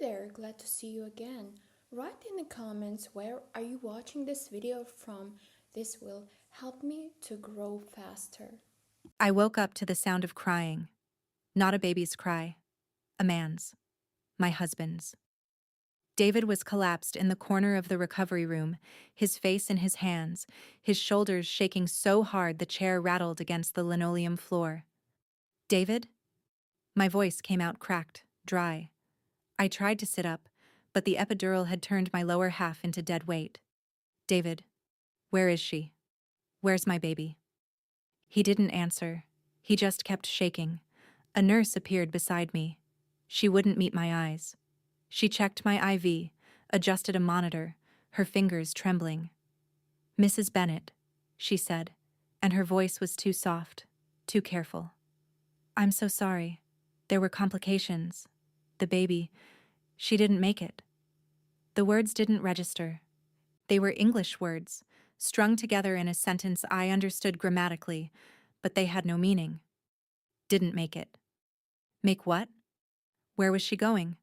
there, glad to see you again. Write in the comments where are you watching this video from. This will help me to grow faster. I woke up to the sound of crying. Not a baby's cry. A man's. My husband's. David was collapsed in the corner of the recovery room, his face in his hands, his shoulders shaking so hard the chair rattled against the linoleum floor. David? My voice came out cracked, dry. I tried to sit up, but the epidural had turned my lower half into dead weight. David, where is she? Where's my baby? He didn't answer. He just kept shaking. A nurse appeared beside me. She wouldn't meet my eyes. She checked my IV, adjusted a monitor, her fingers trembling. "Mrs. Bennett," she said, and her voice was too soft, too careful. "I'm so sorry. There were complications. The baby, she didn't make it." The words didn't register. They were English words, strung together in a sentence I understood grammatically, but they had no meaning. Didn't make it. Make what? Where was she going?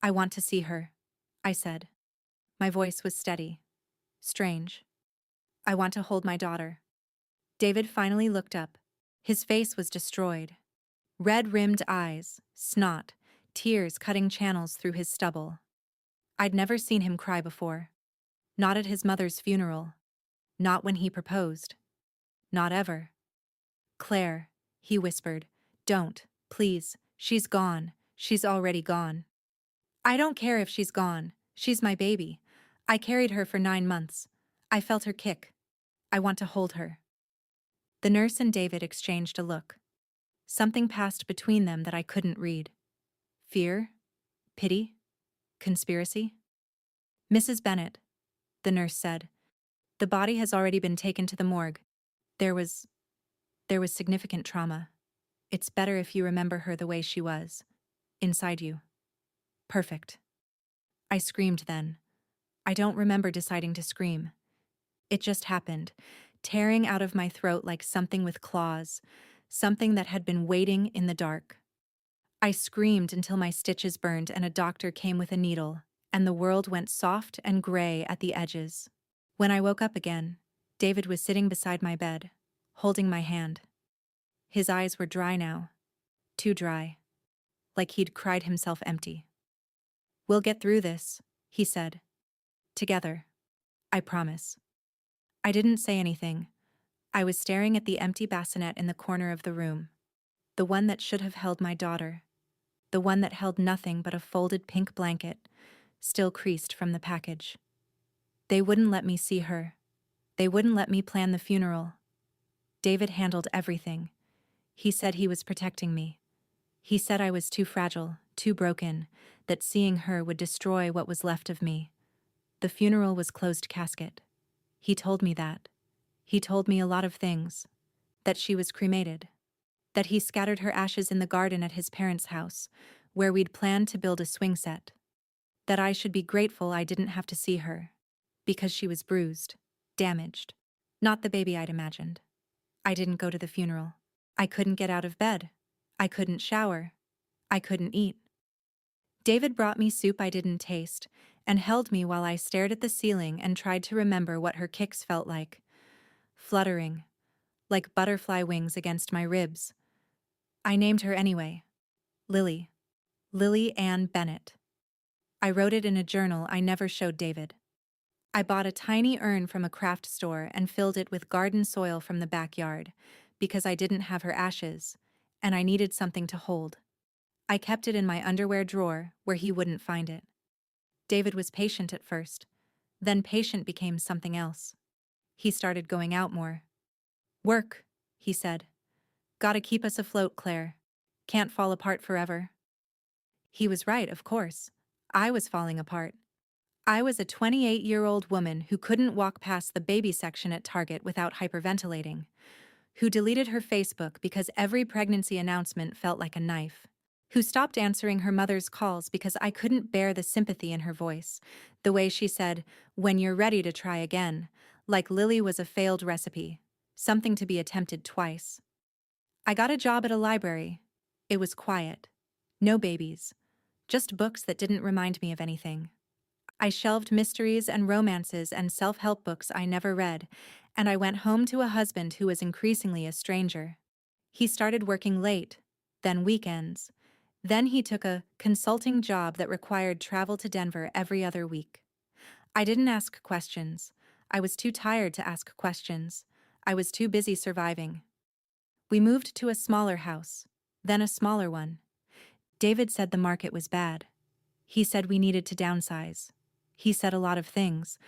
"I want to see her," I said. My voice was steady. Strange. "I want to hold my daughter." David finally looked up. His face was destroyed. Red-rimmed eyes, snot, tears cutting channels through his stubble. I'd never seen him cry before. Not at his mother's funeral. Not when he proposed. Not ever. "Claire," he whispered, "don't, please, she's gone. She's already gone." "I don't care if she's gone. She's my baby. I carried her for 9 months. I felt her kick. I want to hold her." The nurse and David exchanged a look. Something passed between them that I couldn't read. Fear? Pity? Conspiracy? "Mrs. Bennett," the nurse said, "the body has already been taken to the morgue. There was significant trauma. It's better if you remember her the way she was. Inside you." "Perfect." I screamed then. I don't remember deciding to scream. It just happened, tearing out of my throat like something with claws, something that had been waiting in the dark. I screamed until my stitches burned and a doctor came with a needle, and the world went soft and gray at the edges. When I woke up again, David was sitting beside my bed, holding my hand. His eyes were dry now, too dry, like he'd cried himself empty. "We'll get through this," he said. "Together. I promise." I didn't say anything. I was staring at the empty bassinet in the corner of the room. The one that should have held my daughter. The one that held nothing but a folded pink blanket, still creased from the package. They wouldn't let me see her. They wouldn't let me plan the funeral. David handled everything. He said he was protecting me. He said I was too fragile, too broken, that seeing her would destroy what was left of me. The funeral was closed casket. He told me that. He told me a lot of things. That she was cremated. That he scattered her ashes in the garden at his parents' house, where we'd planned to build a swing set. That I should be grateful I didn't have to see her. Because she was bruised, damaged. Not the baby I'd imagined. I didn't go to the funeral. I couldn't get out of bed. I couldn't shower. I couldn't eat. David brought me soup I didn't taste, and held me while I stared at the ceiling and tried to remember what her kicks felt like. Fluttering, like butterfly wings against my ribs. I named her anyway. Lily. Lily Ann Bennett. I wrote it in a journal I never showed David. I bought a tiny urn from a craft store and filled it with garden soil from the backyard, because I didn't have her ashes, and I needed something to hold. I kept it in my underwear drawer where he wouldn't find it. David was patient at first. Then patient became something else. He started going out more. "Work," he said. "Gotta keep us afloat, Claire. Can't fall apart forever." He was right, of course. I was falling apart. I was a 28-year-old woman who couldn't walk past the baby section at Target without hyperventilating, who deleted her Facebook because every pregnancy announcement felt like a knife, who stopped answering her mother's calls because I couldn't bear the sympathy in her voice, the way she said, "When you're ready to try again," like Lily was a failed recipe, something to be attempted twice. I got a job at a library. It was quiet. No babies. just books that didn't remind me of anything. I shelved mysteries and romances and self-help books I never read, and I went home to a husband who was increasingly a stranger. He started working late, then weekends. Then he took a consulting job that required travel to Denver every other week. I didn't ask questions. I was too tired to ask questions. I was too busy surviving. We moved to a smaller house, then a smaller one. David said the market was bad. He said we needed to downsize. He said a lot of things,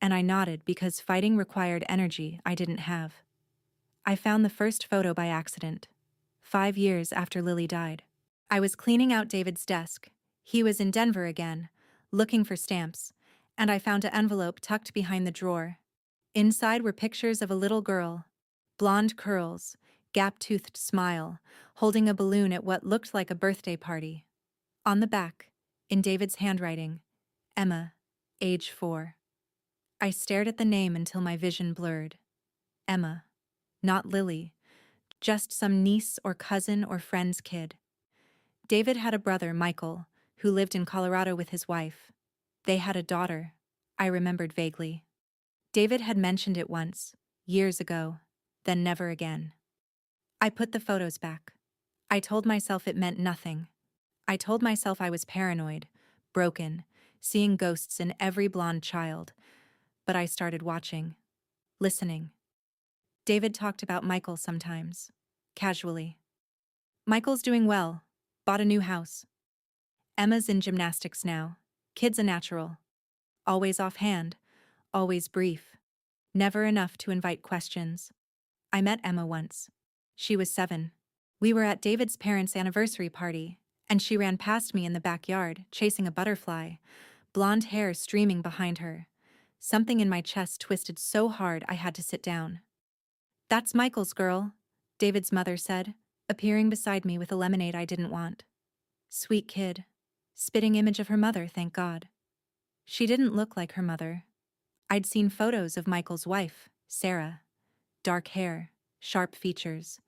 and I nodded because fighting required energy I didn't have. I found the first photo by accident, 5 years after Lily died. I was cleaning out David's desk. He was in Denver again, looking for stamps, and I found an envelope tucked behind the drawer. Inside were pictures of a little girl, blonde curls, gap-toothed smile, holding a balloon at what looked like a birthday party. On the back, in David's handwriting, Emma, age 4. I stared at the name until my vision blurred. Emma, not Lily, just some niece or cousin or friend's kid. David had a brother, Michael, who lived in Colorado with his wife. They had a daughter, I remembered vaguely. David had mentioned it once, years ago, then never again. I put the photos back. I told myself it meant nothing. I told myself I was paranoid, broken, seeing ghosts in every blonde child. But I started watching, listening. David talked about Michael sometimes, casually. Michael's doing well, bought a new house. Emma's in gymnastics now, kid's a natural. Always offhand, always brief. Never enough to invite questions. I met Emma once. She was 7. We were at David's parents' anniversary party, and she ran past me in the backyard, chasing a butterfly, blonde hair streaming behind her. Something in my chest twisted so hard I had to sit down. "That's Michael's girl," David's mother said, appearing beside me with a lemonade I didn't want. Sweet kid. Spitting image of her mother, thank God. She didn't look like her mother. I'd seen photos of Michael's wife, Sarah. Dark hair, sharp features.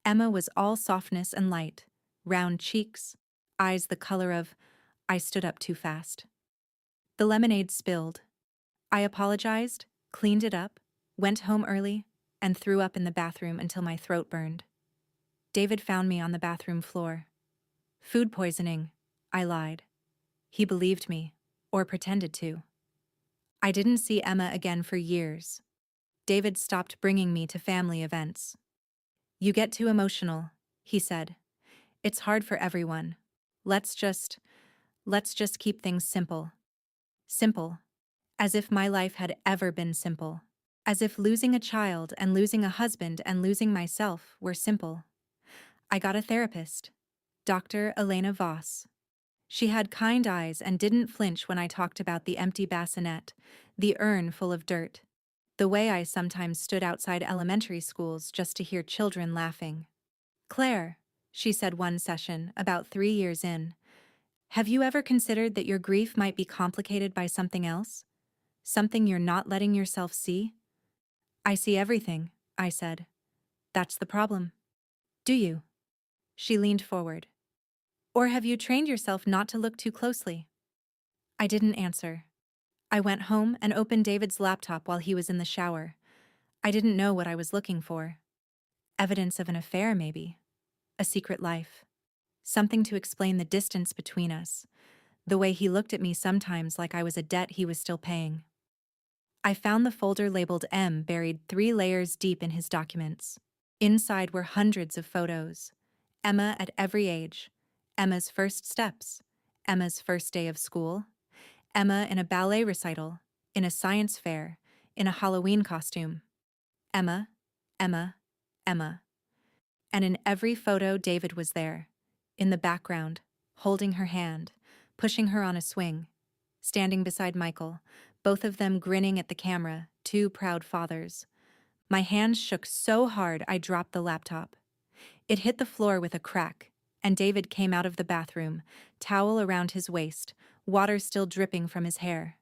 Emma was all softness and light, round cheeks, eyes the color of... I stood up too fast. The lemonade spilled. I apologized, cleaned it up, went home early, and threw up in the bathroom until my throat burned. David found me on the bathroom floor. Food poisoning, I lied. He believed me, or pretended to. I didn't see Emma again for years. David stopped bringing me to family events. "You get too emotional," he said. "It's hard for everyone. Let's just keep things simple." Simple. As if my life had ever been simple. As if losing a child and losing a husband and losing myself were simple. I got a therapist, Dr. Elena Voss. She had kind eyes and didn't flinch when I talked about the empty bassinet, the urn full of dirt, the way I sometimes stood outside elementary schools just to hear children laughing. "Claire," she said one session, about 3 years in, "have you ever considered that your grief might be complicated by something else? Something you're not letting yourself see?" "I see everything," I said. "That's the problem." "Do you?" She leaned forward. "Or have you trained yourself not to look too closely?" I didn't answer. I went home and opened David's laptop while he was in the shower. I didn't know what I was looking for. Evidence of an affair, maybe. A secret life. Something to explain the distance between us. The way he looked at me sometimes like I was a debt he was still paying. I found the folder labeled M buried 3 layers deep in his documents. Inside were hundreds of photos. Emma at every age. Emma's first steps. Emma's first day of school. Emma in a ballet recital, in a science fair, in a Halloween costume. Emma, Emma, Emma. And in every photo, David was there, in the background, holding her hand, pushing her on a swing, standing beside Michael, both of them grinning at the camera, 2 proud fathers. My hands shook so hard I dropped the laptop. It hit the floor with a crack, and David came out of the bathroom, towel around his waist, water still dripping from his hair.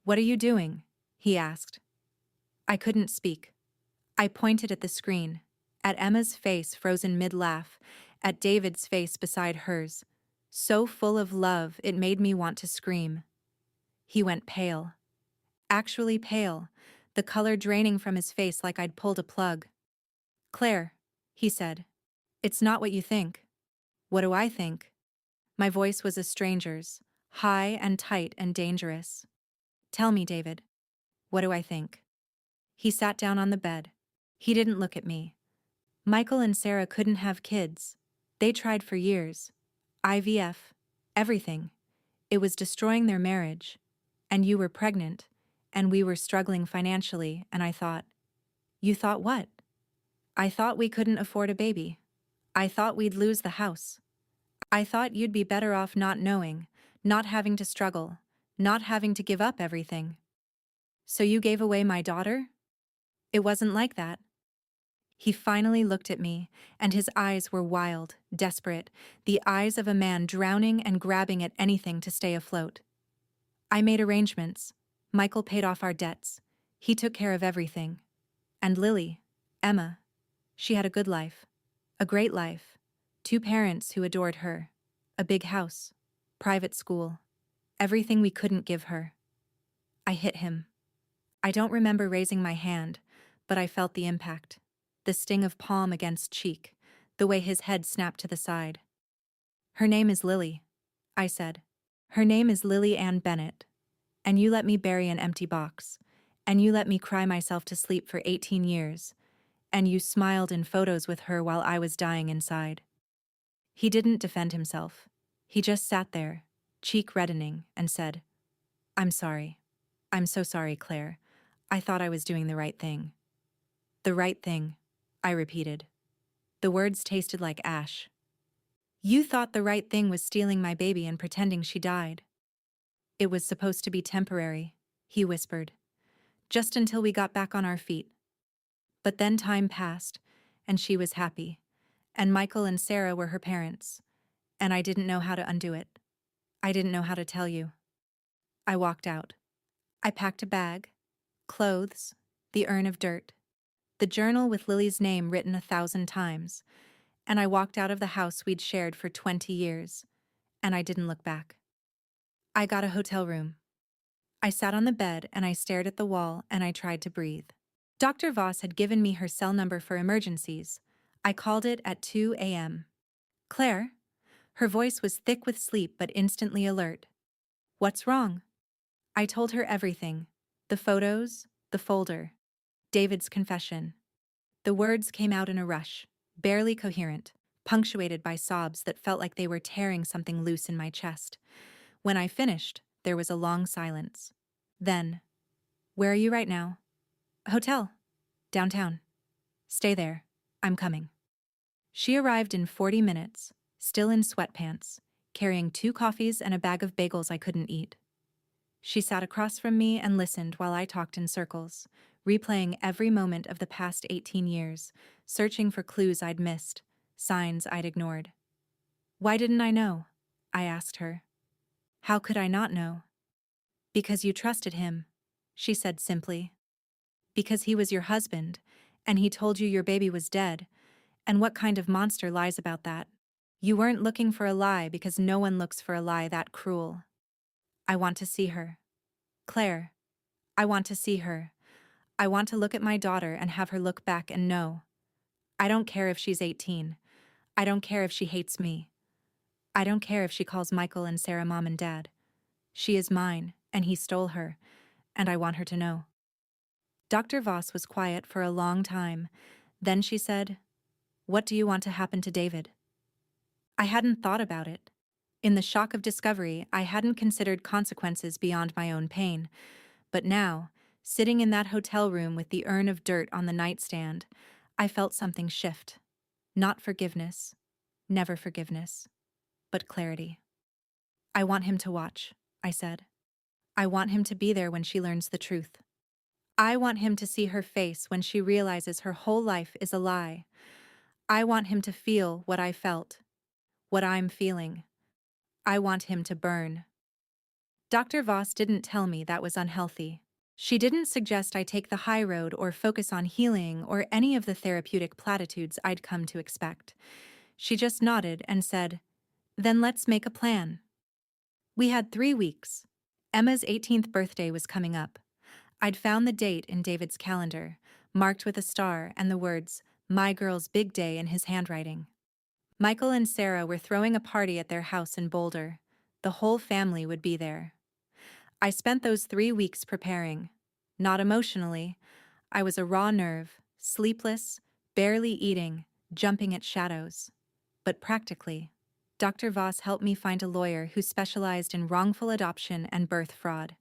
"What are you doing?" he asked. I couldn't speak. I pointed at the screen, at Emma's face frozen mid-laugh, at David's face beside hers. So full of love, it made me want to scream. He went pale. Actually pale, the color draining from his face like I'd pulled a plug. "Claire," he said, "it's not what you think." "What do I think?" My voice was a stranger's, high and tight and dangerous. "Tell me, David. What do I think?" He sat down on the bed. He didn't look at me. "Michael and Sarah couldn't have kids. They tried for years. IVF. Everything. It was destroying their marriage. And you were pregnant. And we were struggling financially, and I thought." "You thought what?" "I thought we couldn't afford a baby. I thought we'd lose the house. I thought you'd be better off not knowing, not having to struggle, not having to give up everything." "So you gave away my daughter?" "It wasn't like that." He finally looked at me, and his eyes were wild, desperate, the eyes of a man drowning and grabbing at anything to stay afloat. "I made arrangements. Michael paid off our debts. He took care of everything. And Lily, Emma, she had a good life. A great life. 2 parents who adored her. A big house. Private school. Everything we couldn't give her." I hit him. I don't remember raising my hand, but I felt the impact. The sting of palm against cheek, the way his head snapped to the side. "Her name is Lily," I said. "Her name is Lily Ann Bennett. And you let me bury an empty box. And you let me cry myself to sleep for 18 years. And you smiled in photos with her while I was dying inside." He didn't defend himself. He just sat there, cheek reddening, and said, "I'm sorry. I'm so sorry, Claire. I thought I was doing the right thing." "The right thing," I repeated. The words tasted like ash. "You thought the right thing was stealing my baby and pretending she died." "It was supposed to be temporary," he whispered, "just until we got back on our feet. But then time passed, and she was happy, and Michael and Sarah were her parents, and I didn't know how to undo it. I didn't know how to tell you." I walked out. I packed a bag, clothes, the urn of dirt, the journal with Lily's name written 1,000 times, and I walked out of the house we'd shared for 20 years, and I didn't look back. I got a hotel room. I sat on the bed and I stared at the wall and I tried to breathe. Dr. Voss had given me her cell number for emergencies. I called it at 2 a.m. "Claire?" Her voice was thick with sleep but instantly alert. "What's wrong?" I told her everything. The photos, the folder, David's confession. The words came out in a rush, barely coherent, punctuated by sobs that felt like they were tearing something loose in my chest. When I finished, there was a long silence. Then, "Where are you right now?" "Hotel. Downtown." "Stay there. I'm coming." She arrived in 40 minutes, still in sweatpants, carrying 2 coffees and a bag of bagels I couldn't eat. She sat across from me and listened while I talked in circles, replaying every moment of the past 18 years, searching for clues I'd missed, signs I'd ignored. "Why didn't I know?" I asked her. "How could I not know?" "Because you trusted him," she said simply. "Because he was your husband, and he told you your baby was dead, and what kind of monster lies about that? You weren't looking for a lie because no one looks for a lie that cruel." "I want to see her. Claire, I want to see her. I want to look at my daughter and have her look back and know. I don't care if she's 18. I don't care if she hates me. I don't care if she calls Michael and Sarah mom and dad. She is mine, and he stole her, and I want her to know." Dr. Voss was quiet for a long time. Then she said, "What do you want to happen to David?" I hadn't thought about it. In the shock of discovery, I hadn't considered consequences beyond my own pain. But now, sitting in that hotel room with the urn of dirt on the nightstand, I felt something shift. Not forgiveness, never forgiveness, but clarity. "I want him to watch," I said. "I want him to be there when she learns the truth. I want him to see her face when she realizes her whole life is a lie. I want him to feel what I felt, what I'm feeling. I want him to burn." Dr. Voss didn't tell me that was unhealthy. She didn't suggest I take the high road or focus on healing or any of the therapeutic platitudes I'd come to expect. She just nodded and said, Then let's make a plan. We had 3 weeks. Emma's 18th birthday was coming up. I'd found the date in David's calendar, marked with a star and the words, "My girl's big day" in his handwriting. Michael and Sarah were throwing a party at their house in Boulder. The whole family would be there. I spent those 3 weeks preparing. Not emotionally. I was a raw nerve, sleepless, barely eating, jumping at shadows. But practically. Dr. Voss helped me find a lawyer who specialized in wrongful adoption and birth fraud.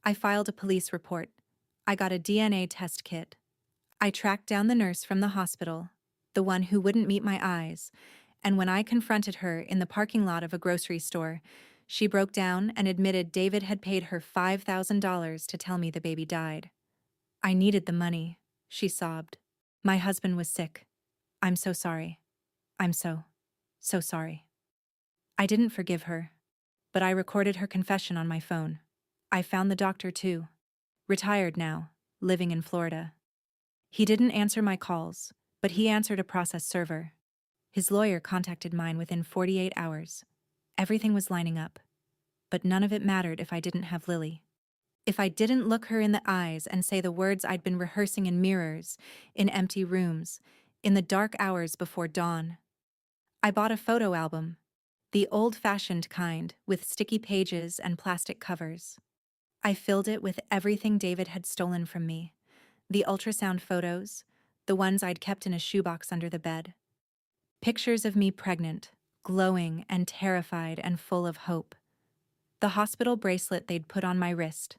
I filed a police report. I got a DNA test kit. I tracked down the nurse from the hospital, the one who wouldn't meet my eyes, and when I confronted her in the parking lot of a grocery store, she broke down and admitted David had paid her $5,000 to tell me the baby died. I needed the money, she sobbed. My husband was sick. I'm so sorry. I'm so sorry. I didn't forgive her, but I recorded her confession on my phone. I found the doctor too. Retired now, living in Florida. He didn't answer my calls, but he answered a process server. His lawyer contacted mine within 48 hours. Everything was lining up, but none of it mattered if I didn't have Lily. If I didn't look her in the eyes and say the words I'd been rehearsing in mirrors, in empty rooms, in the dark hours before dawn. I bought a photo album, the old-fashioned kind with sticky pages and plastic covers. I filled it with everything David had stolen from me. The ultrasound photos, the ones I'd kept in a shoebox under the bed. Pictures of me pregnant, glowing and terrified and full of hope. The hospital bracelet they'd put on my wrist.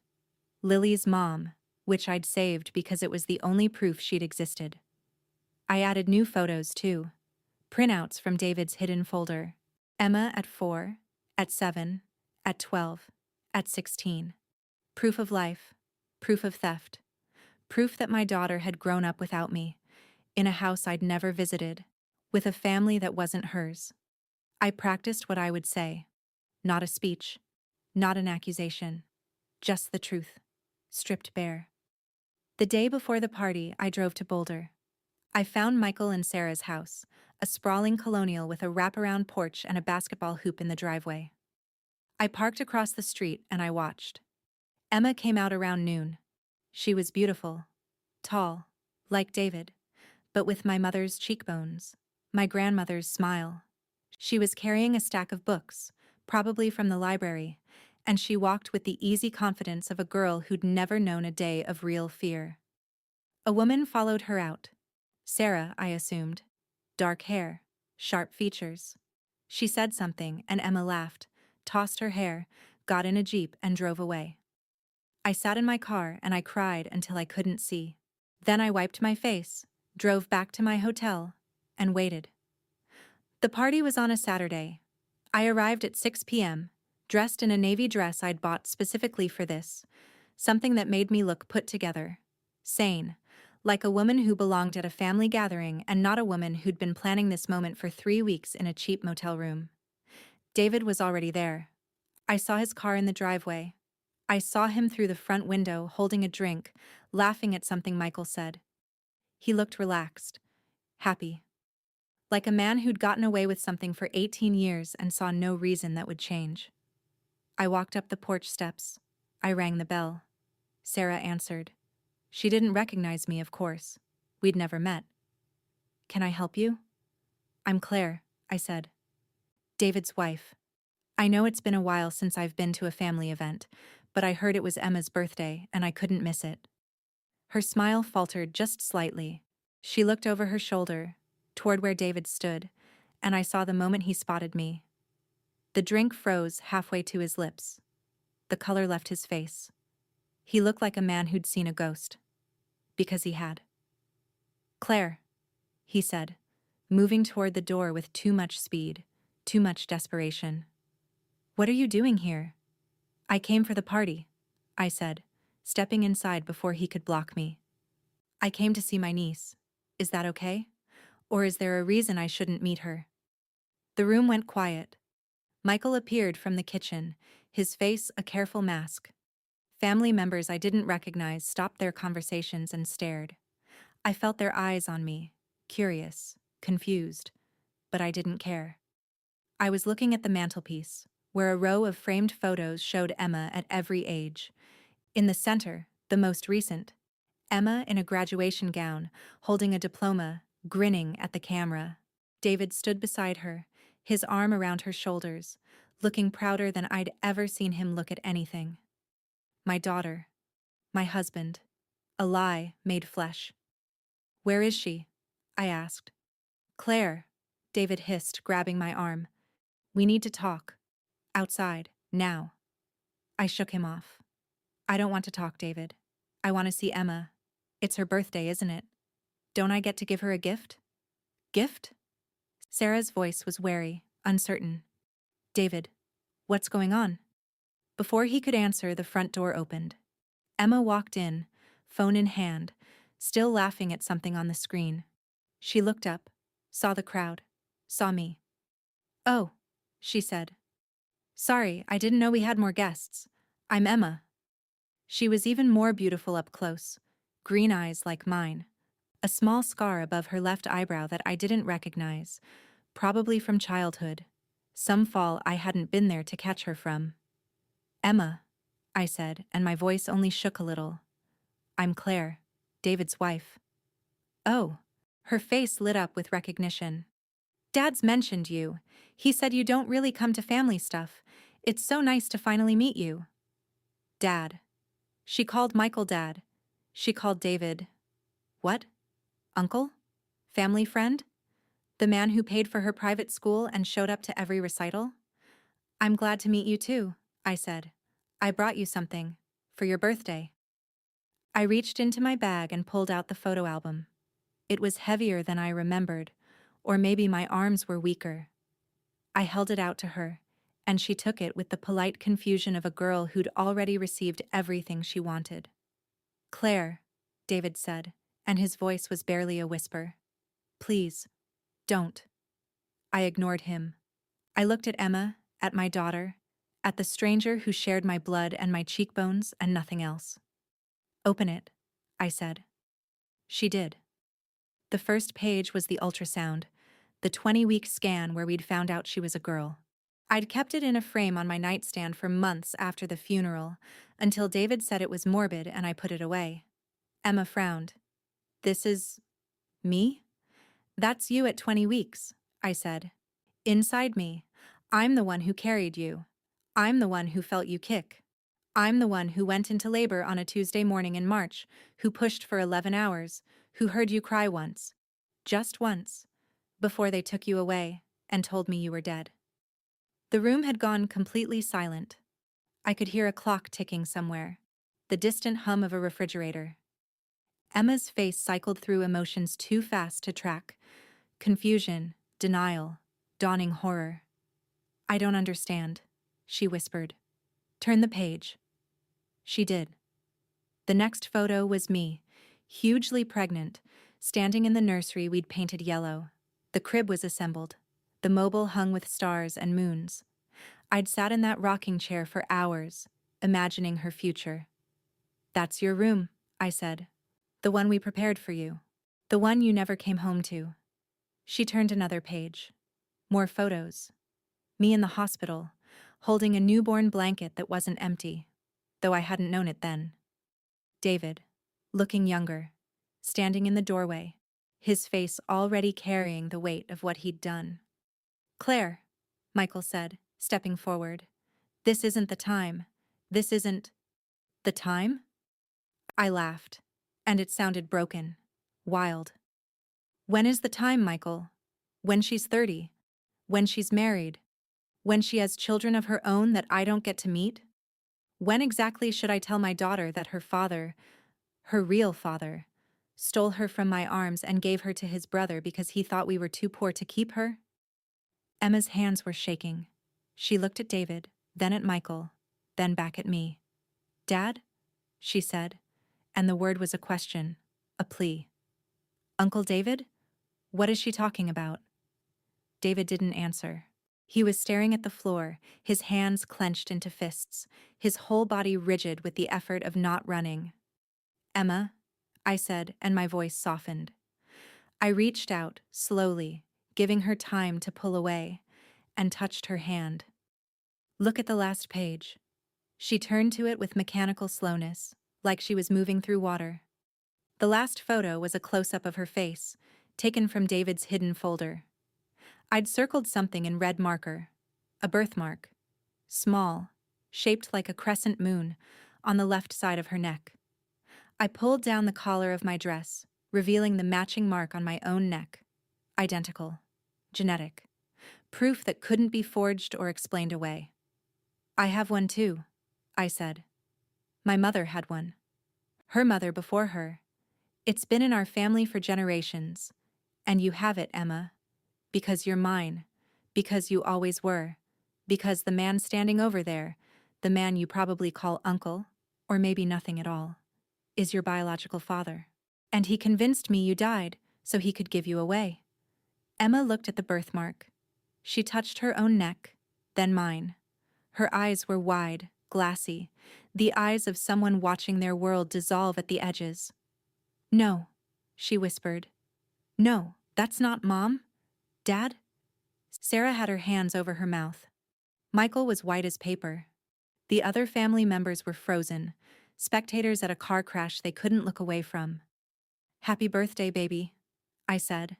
Lily's mom, which I'd saved because it was the only proof she'd existed. I added new photos too. Printouts from David's hidden folder. Emma at 4, at 7, at 12, at 16. Proof of life, proof of theft. Proof that my daughter had grown up without me, in a house I'd never visited, with a family that wasn't hers. I practiced what I would say. Not a speech, not an accusation, just the truth, stripped bare. The day before the party, I drove to Boulder. I found Michael and Sarah's house, a sprawling colonial with a wraparound porch and a basketball hoop in the driveway. I parked across the street and I watched. Emma came out around noon. She was beautiful, tall, like David, but with my mother's cheekbones, my grandmother's smile. She was carrying a stack of books, probably from the library, and she walked with the easy confidence of a girl who'd never known a day of real fear. A woman followed her out. Sarah, I assumed. Dark hair, sharp features. She said something, and Emma laughed, tossed her hair, got in a Jeep, and drove away. I sat in my car and I cried until I couldn't see. Then I wiped my face, drove back to my hotel, and waited. The party was on a Saturday. I arrived at 6 p.m., dressed in a navy dress I'd bought specifically for this, something that made me look put together, sane, like a woman who belonged at a family gathering and not a woman who'd been planning this moment for 3 weeks in a cheap motel room. David was already there. I saw his car in the driveway. I saw him through the front window holding a drink, laughing at something Michael said. He looked relaxed, happy. Like a man who'd gotten away with something for 18 years and saw no reason that would change. I walked up the porch steps. I rang the bell. Sarah answered. She didn't recognize me, of course. We'd never met. Can I help you? I'm Claire, I said. David's wife. I know it's been a while since I've been to a family event, but I heard it was Emma's birthday and I couldn't miss it. Her smile faltered just slightly. She looked over her shoulder, toward where David stood, and I saw the moment he spotted me. The drink froze halfway to his lips. The color left his face. He looked like a man who'd seen a ghost. Because he had. Claire, he said, moving toward the door with too much speed, too much desperation. What are you doing here? I came for the party, I said, stepping inside before he could block me. I came to see my niece. Is that okay? Or is there a reason I shouldn't meet her? The room went quiet. Michael appeared from the kitchen, his face a careful mask. Family members I didn't recognize stopped their conversations and stared. I felt their eyes on me, curious, confused, but I didn't care. I was looking at the mantelpiece, where a row of framed photos showed Emma at every age. In the center, the most recent, Emma in a graduation gown, holding a diploma, grinning at the camera. David stood beside her, his arm around her shoulders, looking prouder than I'd ever seen him look at anything. My daughter. My husband. A lie made flesh. Where is she? I asked. Claire, David hissed, grabbing my arm. We need to talk. Outside, now. I shook him off. I don't want to talk, David. I want to see Emma. It's her birthday, isn't it? Don't I get to give her a gift? Gift? Sarah's voice was wary, uncertain. David, what's going on? Before he could answer, the front door opened. Emma walked in, phone in hand, still laughing at something on the screen. She looked up, saw the crowd, saw me. Oh, she said. Sorry, I didn't know we had more guests. I'm Emma. She was even more beautiful up close, green eyes like mine, a small scar above her left eyebrow that I didn't recognize, probably from childhood, some fall I hadn't been there to catch her from. Emma, I said, and my voice only shook a little. I'm Claire, David's wife. Oh, her face lit up with recognition. Dad's mentioned you. He said you don't really come to family stuff. It's so nice to finally meet you. Dad. She called Michael Dad. She called David. What? Uncle? Family friend? The man who paid for her private school and showed up to every recital? I'm glad to meet you too, I said. I brought you something. For your birthday. I reached into my bag and pulled out the photo album. It was heavier than I remembered, or maybe my arms were weaker. I held it out to her, and she took it with the polite confusion of a girl who'd already received everything she wanted. Claire, David said, and his voice was barely a whisper. Please, don't. I ignored him. I looked at Emma, at my daughter, at the stranger who shared my blood and my cheekbones and nothing else. Open it, I said. She did. The first page was the ultrasound, the 20-week scan where we'd found out she was a girl. I'd kept it in a frame on my nightstand for months after the funeral, until David said it was morbid and I put it away. Emma frowned. This is... me? That's you at 20 weeks, I said. Inside me, I'm the one who carried you. I'm the one who felt you kick. I'm the one who went into labor on a Tuesday morning in March, who pushed for 11 hours, who heard you cry once. Just once. Before they took you away and told me you were dead. The room had gone completely silent. I could hear a clock ticking somewhere, the distant hum of a refrigerator. Emma's face cycled through emotions too fast to track. Confusion, denial, dawning horror. I don't understand, she whispered. Turn the page. She did. The next photo was me, hugely pregnant, standing in the nursery we'd painted yellow. The crib was assembled. The mobile hung with stars and moons. I'd sat in that rocking chair for hours, imagining her future. That's your room, I said. The one we prepared for you. The one you never came home to. She turned another page. More photos. Me in the hospital, holding a newborn blanket that wasn't empty, though I hadn't known it then. David, looking younger, standing in the doorway, his face already carrying the weight of what he'd done. Claire, Michael said, stepping forward. This isn't the time. This isn't... the time? I laughed, and it sounded broken, wild. When is the time, Michael? When she's 30? When she's married? When she has children of her own that I don't get to meet? When exactly should I tell my daughter that her father, her real father, stole her from my arms and gave her to his brother because he thought we were too poor to keep her? Emma's hands were shaking. She looked at David, then at Michael, then back at me. Dad? She said, and the word was a question, a plea. Uncle David? What is she talking about? David didn't answer. He was staring at the floor, his hands clenched into fists, his whole body rigid with the effort of not running. Emma, I said, and my voice softened. I reached out, slowly, giving her time to pull away, and touched her hand. Look at the last page. She turned to it with mechanical slowness, like she was moving through water. The last photo was a close-up of her face, taken from David's hidden folder. I'd circled something in red marker, a birthmark, small, shaped like a crescent moon, on the left side of her neck. I pulled down the collar of my dress, revealing the matching mark on my own neck. Identical. Genetic. Proof that couldn't be forged or explained away. I have one too, I said. My mother had one. Her mother before her. It's been in our family for generations. And you have it, Emma. Because you're mine. Because you always were. Because the man standing over there, the man you probably call uncle, or maybe nothing at all, is your biological father. And he convinced me you died so he could give you away. Emma looked at the birthmark. She touched her own neck, then mine. Her eyes were wide, glassy, the eyes of someone watching their world dissolve at the edges. No, she whispered. No, that's not Mom. Dad? Sarah had her hands over her mouth. Michael was white as paper. The other family members were frozen, spectators at a car crash they couldn't look away from. Happy birthday, baby, I said,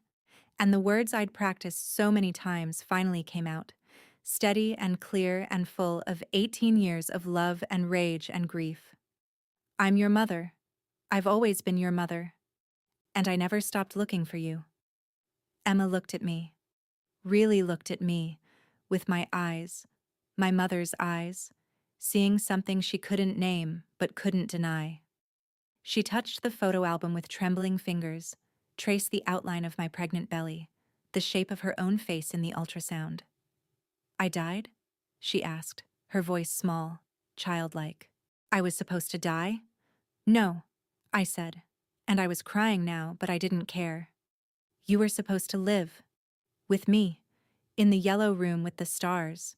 and the words I'd practiced so many times finally came out, steady and clear and full of 18 years of love and rage and grief. I'm your mother. I've always been your mother. And I never stopped looking for you. Emma looked at me, really looked at me, with my eyes, my mother's eyes, seeing something she couldn't name but couldn't deny. She touched the photo album with trembling fingers, traced the outline of my pregnant belly, the shape of her own face in the ultrasound. I died? She asked, her voice small, childlike. I was supposed to die? No, I said, and I was crying now, but I didn't care. You were supposed to live. With me, in the yellow room with the stars.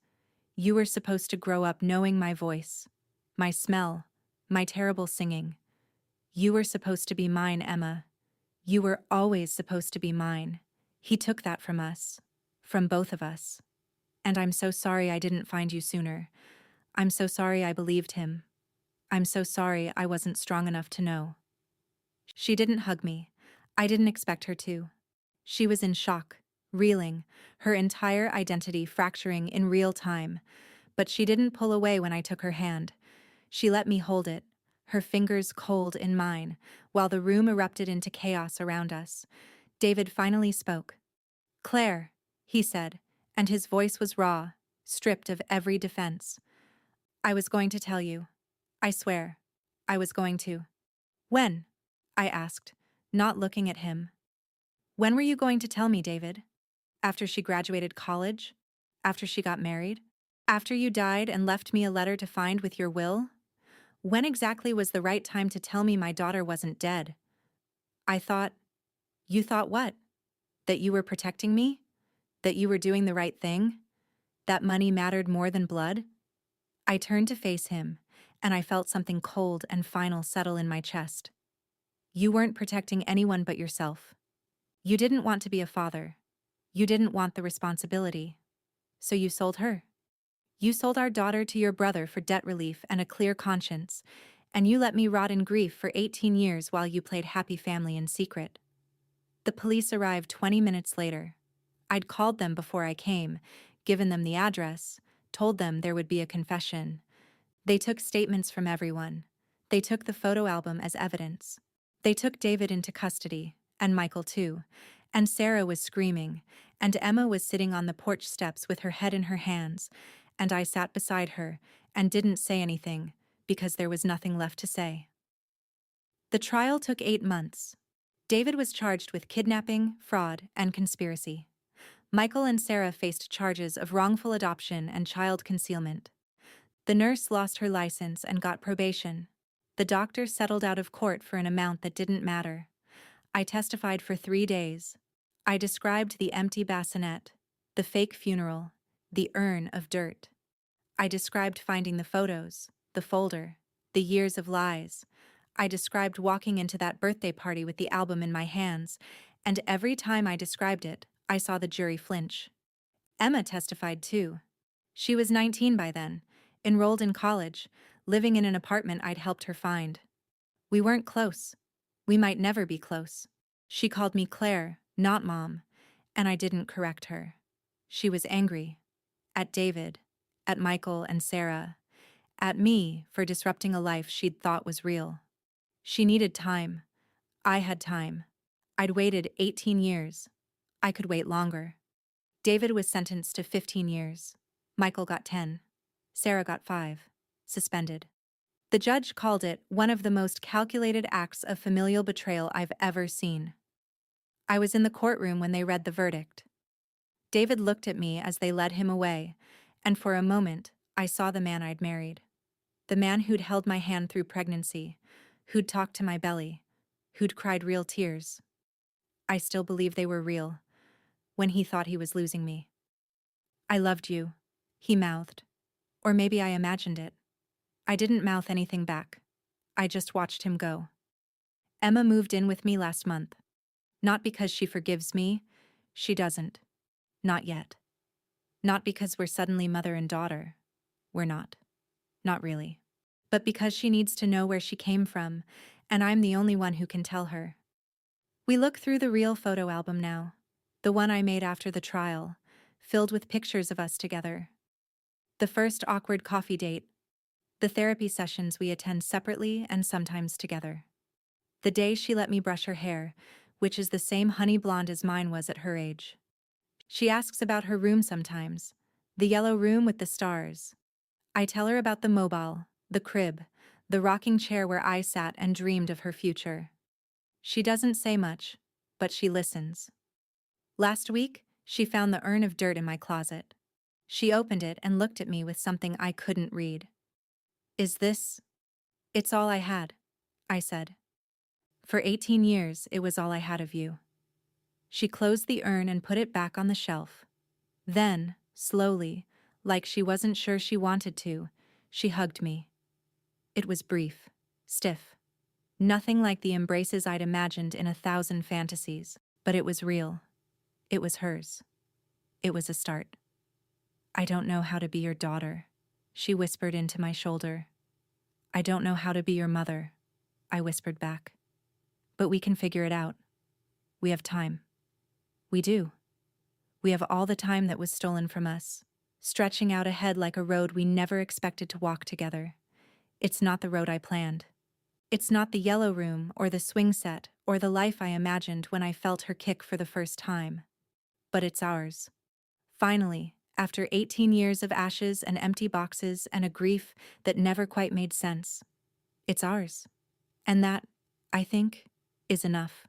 You were supposed to grow up knowing my voice, my smell, my terrible singing. You were supposed to be mine, Emma. You were always supposed to be mine. He took that from us, from both of us. And I'm so sorry I didn't find you sooner. I'm so sorry I believed him. I'm so sorry I wasn't strong enough to know. She didn't hug me. I didn't expect her to. She was in shock, reeling, her entire identity fracturing in real time. But she didn't pull away when I took her hand. She let me hold it, her fingers cold in mine, while the room erupted into chaos around us. David finally spoke. Claire, he said, and his voice was raw, stripped of every defense. I was going to tell you. I swear. I was going to. When? I asked, not looking at him. When were you going to tell me, David? After she graduated college? After she got married? After you died and left me a letter to find with your will? When exactly was the right time to tell me my daughter wasn't dead? I thought. You thought what? That you were protecting me? That you were doing the right thing? That money mattered more than blood? I turned to face him, and I felt something cold and final settle in my chest. You weren't protecting anyone but yourself. You didn't want to be a father. You didn't want the responsibility. So you sold her. You sold our daughter to your brother for debt relief and a clear conscience, and you let me rot in grief for 18 years while you played happy family in secret. The police arrived 20 minutes later. I'd called them before I came, given them the address, told them there would be a confession. They took statements from everyone. They took the photo album as evidence. They took David into custody, and Michael too, and Sarah was screaming, and Emma was sitting on the porch steps with her head in her hands, and I sat beside her and didn't say anything because there was nothing left to say. The trial took 8 months. David was charged with kidnapping, fraud, and conspiracy. Michael and Sarah faced charges of wrongful adoption and child concealment. The nurse lost her license and got probation. The doctor settled out of court for an amount that didn't matter. I testified for 3 days. I described the empty bassinet, the fake funeral, the urn of dirt. I described finding the photos, the folder, the years of lies. I described walking into that birthday party with the album in my hands, and every time I described it, I saw the jury flinch. Emma testified too. She was 19 by then, enrolled in college, living in an apartment I'd helped her find. We weren't close. We might never be close. She called me Claire, not Mom, and I didn't correct her. She was angry. At David, at Michael and Sarah, at me for disrupting a life she'd thought was real. She needed time. I had time. I'd waited 18 years. I could wait longer. David was sentenced to 15 years. Michael got 10. Sarah got 5. Suspended. The judge called it one of the most calculated acts of familial betrayal I've ever seen. I was in the courtroom when they read the verdict. David looked at me as they led him away, and for a moment, I saw the man I'd married. The man who'd held my hand through pregnancy, who'd talked to my belly, who'd cried real tears. I still believe they were real, when he thought he was losing me. "I loved you," he mouthed. Or maybe I imagined it. I didn't mouth anything back. I just watched him go. Emma moved in with me last month. Not because she forgives me. She doesn't. Not yet. Not because we're suddenly mother and daughter. We're not. Not really. But because she needs to know where she came from, and I'm the only one who can tell her. We look through the real photo album now, the one I made after the trial, filled with pictures of us together. The first awkward coffee date, the therapy sessions we attend separately and sometimes together. The day she let me brush her hair, which is the same honey blonde as mine was at her age. She asks about her room sometimes, the yellow room with the stars. I tell her about the mobile, the crib, the rocking chair where I sat and dreamed of her future. She doesn't say much, but she listens. Last week, she found the urn of dirt in my closet. She opened it and looked at me with something I couldn't read. "Is this?" "It's all I had," I said. "For 18 years, it was all I had of you." She closed the urn and put it back on the shelf. Then, slowly, like she wasn't sure she wanted to, she hugged me. It was brief, stiff. Nothing like the embraces I'd imagined in 1,000 fantasies, but it was real. It was hers. It was a start. "I don't know how to be your daughter," she whispered into my shoulder. "I don't know how to be your mother," I whispered back. "But we can figure it out. We have time." We do. We have all the time that was stolen from us, stretching out ahead like a road we never expected to walk together. It's not the road I planned. It's not the yellow room or the swing set or the life I imagined when I felt her kick for the first time. But it's ours. Finally, after 18 years of ashes and empty boxes and a grief that never quite made sense, it's ours. And that, I think, is enough.